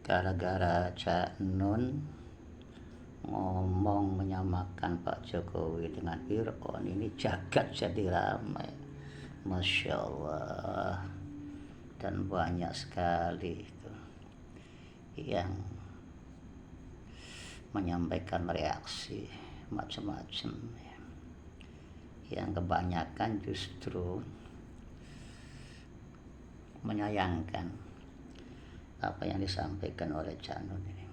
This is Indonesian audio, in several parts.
gara-gara Cak Nun ngomong menyamakan Pak Jokowi dengan Fir'aun, ini jagat jadi ramai, Masya Allah. Dan banyak sekali itu yang menyampaikan reaksi macam-macam, yang kebanyakan justru menyayangkan apa yang disampaikan oleh Cak Nun ini.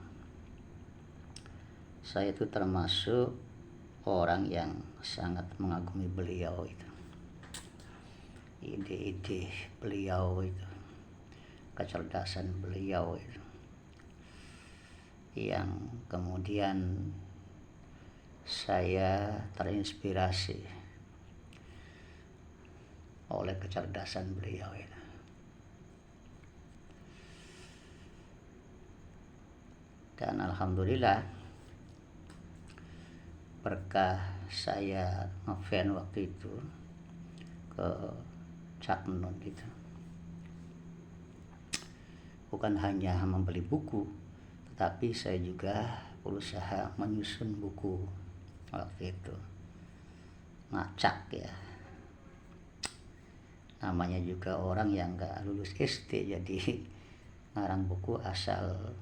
Saya itu termasuk orang yang sangat mengagumi beliau itu, ide-ide beliau itu, kecerdasan beliau itu, yang kemudian saya terinspirasi oleh kecerdasan beliau itu. Dan alhamdulillah berkah saya ngefans waktu itu ke Cak Nun itu, bukan hanya membeli buku, tetapi saya juga berusaha menyusun buku waktu itu, ngacak ya. Namanya juga orang yang gak lulus SD, jadi ngarang buku asal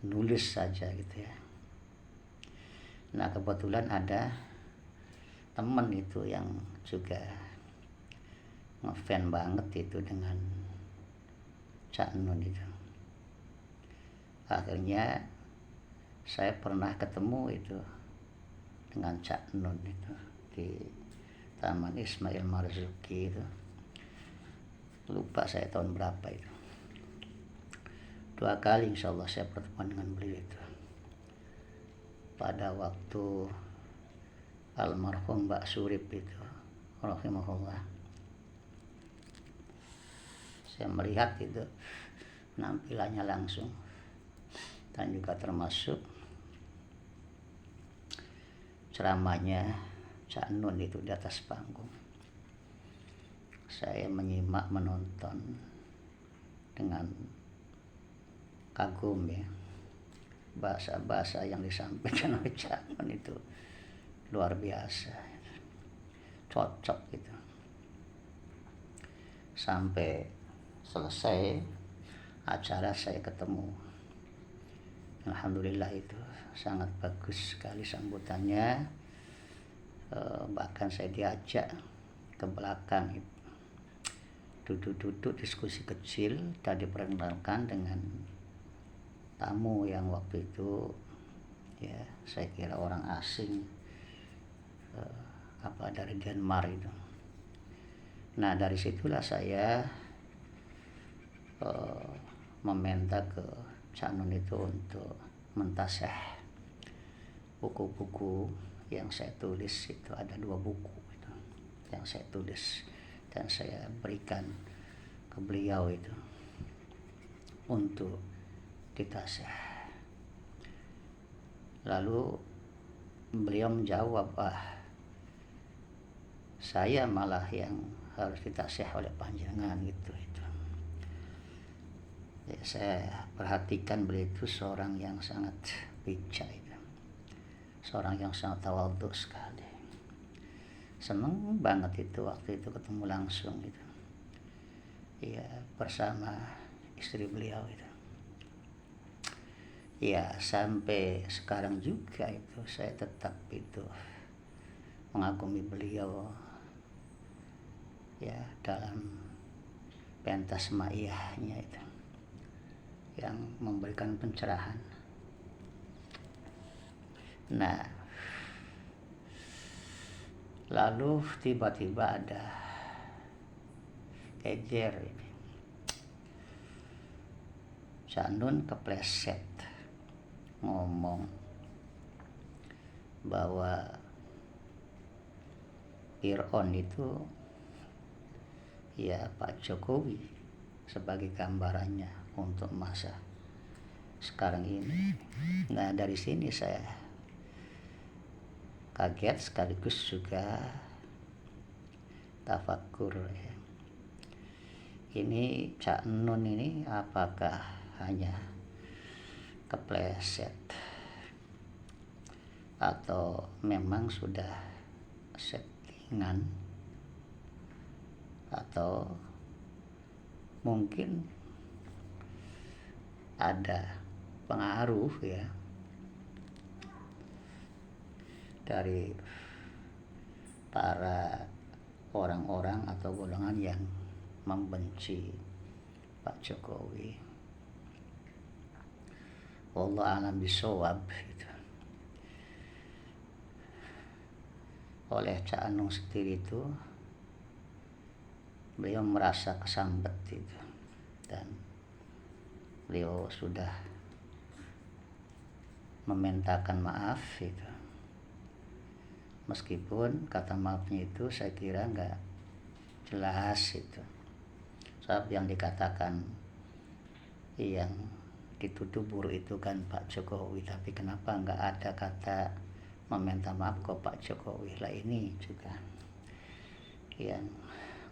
nulis saja gitu ya. Nah kebetulan ada temen itu yang juga ngefans banget itu dengan Cak Nun itu. Akhirnya saya pernah ketemu itu dengan Cak Nun itu di Taman Ismail Marzuki itu, lupa saya tahun berapa itu. 2 kali insya Allah saya bertemu dengan beliau itu. Pada waktu almarhum Mbak Surip itu, rahimahullah, saya melihat itu penampilannya langsung, dan juga termasuk ceramahnya Cak Nun itu di atas panggung. Saya menyimak, menonton dengan kagum ya. Bahasa-bahasa yang disampaikan oleh Cak Nun itu luar biasa, cocok gitu. Sampai selesai acara saya ketemu, alhamdulillah itu sangat bagus sekali sambutannya. Bahkan saya diajak ke belakang, duduk-duduk diskusi kecil, tadi diperkenalkan dengan tamu yang waktu itu ya saya kira orang asing, dari Denmark itu. Nah dari situlah saya meminta ke Cak Nun itu untuk mentasih buku-buku yang saya tulis itu. Ada 2 buku itu yang saya tulis dan saya berikan ke beliau itu untuk ditasih. Lalu beliau menjawab, saya malah yang harus ditasih oleh panjenengan gitu itu. Ya, saya perhatikan beliau itu seorang yang sangat bijak itu, seorang yang sangat tawadhu sekali. Seneng banget itu waktu itu ketemu langsung itu, ya bersama istri beliau itu. Ya sampai sekarang juga itu saya tetap itu mengagumi beliau ya, dalam pentas maiyahnya itu yang memberikan pencerahan. Nah lalu tiba-tiba ada geger ini, Cak Nun kepleset ngomong bahwa Fir'aun itu ya Pak Jokowi sebagai gambarannya untuk masa sekarang ini. Nah dari sini saya kaget sekaligus juga tafakur ya. Ini Cak Nun ini apakah hanya kepleset atau memang sudah settingan, atau mungkin ada pengaruh ya dari para orang-orang atau golongan yang membenci Pak Jokowi. Wallahu a'lam bishawab gitu. Oleh Cak Anung sendiri itu, beliau merasa kesambet itu, dan beliau sudah memintakan maaf itu. Meskipun kata maafnya itu saya kira nggak jelas itu. Sebab yang dikatakan yang dituduh buruk itu kan Pak Jokowi, tapi kenapa nggak ada kata meminta maaf ke Pak Jokowi? Lah ini juga yang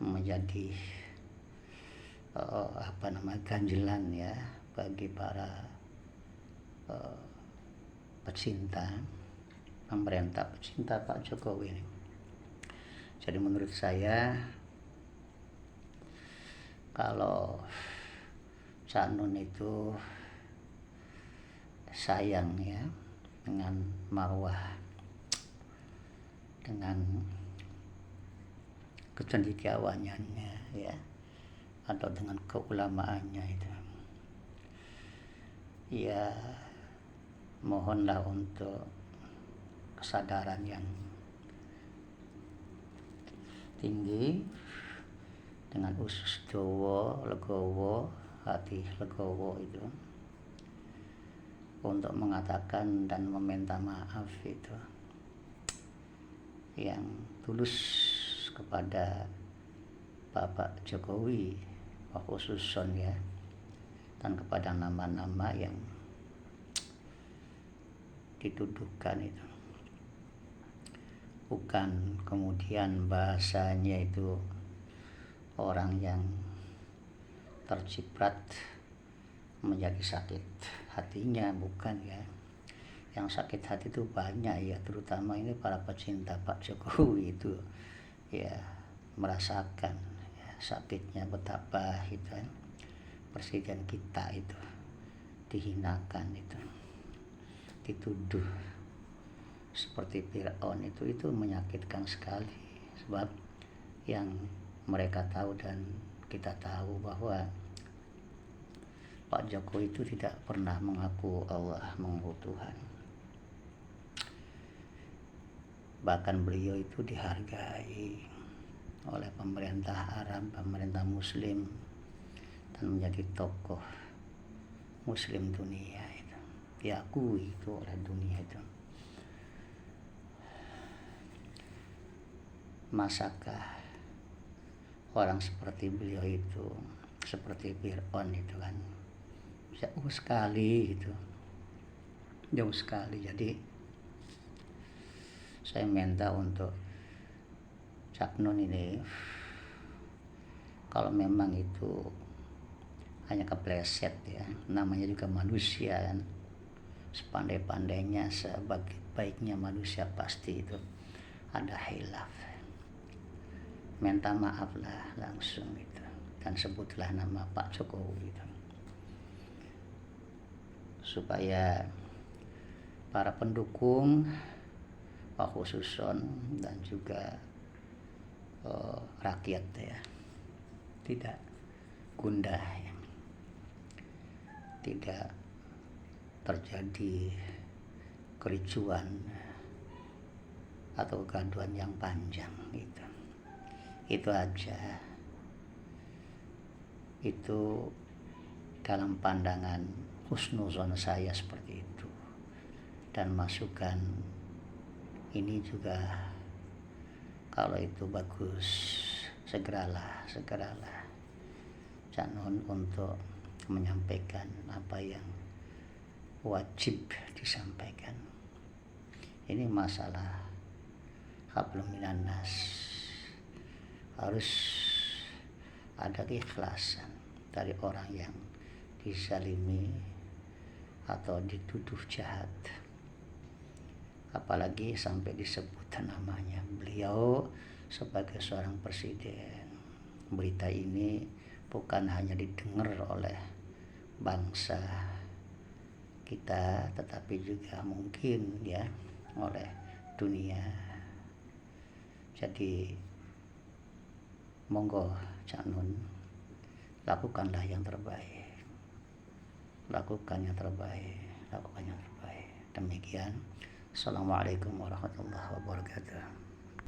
menjadi ganjelan ya bagi para pecinta pemerintah, pecinta Pak Jokowi ini. Jadi menurut saya, kalau Cak Nun itu sayang ya dengan marwah, dengan kecendekiawannya ya, atau dengan keulamaannya itu, ya mohonlah untuk kesadaran yang tinggi, dengan usus dawa legowo, hati legowo itu, untuk mengatakan dan meminta maaf itu yang tulus kepada Bapak Jokowi, khususon ya, dan kepada nama-nama yang dituduhkan itu. Bukan kemudian bahasanya itu orang yang terciprat menjadi sakit hatinya, bukan ya. Yang sakit hati itu banyak ya, terutama ini para pecinta Pak Jokowi itu ya, merasakan ya, sakitnya betapa itu kan presiden kita itu dihinakan, itu dituduh seperti Fir'aun, itu menyakitkan sekali. Sebab yang mereka tahu dan kita tahu bahwa Pak Jokowi itu tidak pernah mengaku Allah, mengaku Tuhan. Bahkan beliau itu dihargai oleh pemerintah Arab, pemerintah Muslim, dan menjadi tokoh Muslim dunia itu, diakui itu oleh dunia itu. Masakah orang seperti beliau itu, seperti Fir'aun itu kan, jauh sekali itu, jauh sekali. Jadi saya minta untuk Cak Nun ini, kalau memang itu hanya kepleset ya, namanya juga manusia kan, sepandai-pandainya, sebaik-baiknya manusia pasti itu ada hilaf. Minta maaflah langsung itu, dan sebutlah nama Pak Jokowi itu, supaya para pendukung Pak Khususon dan juga rakyat ya tidak gundah ya, tidak terjadi kericuan atau gaduhan yang panjang gitu. Itu aja. Itu dalam pandangan husnuzon saya seperti itu. Dan masukan ini juga, kalau itu bagus, segeralah Cak Nun untuk menyampaikan apa yang wajib disampaikan. Ini masalah hablum minan nas, harus ada keikhlasan dari orang yang dizalimi atau dituduh jahat, apalagi sampai disebut namanya. Beliau sebagai seorang presiden, berita ini bukan hanya didengar oleh bangsa kita, tetapi juga mungkin ya oleh dunia. Jadi monggo Cak Nun, lakukanlah yang terbaik, lakukan yang terbaik, lakukan yang terbaik. Demikian. Assalamualaikum warahmatullahi wabarakatuh.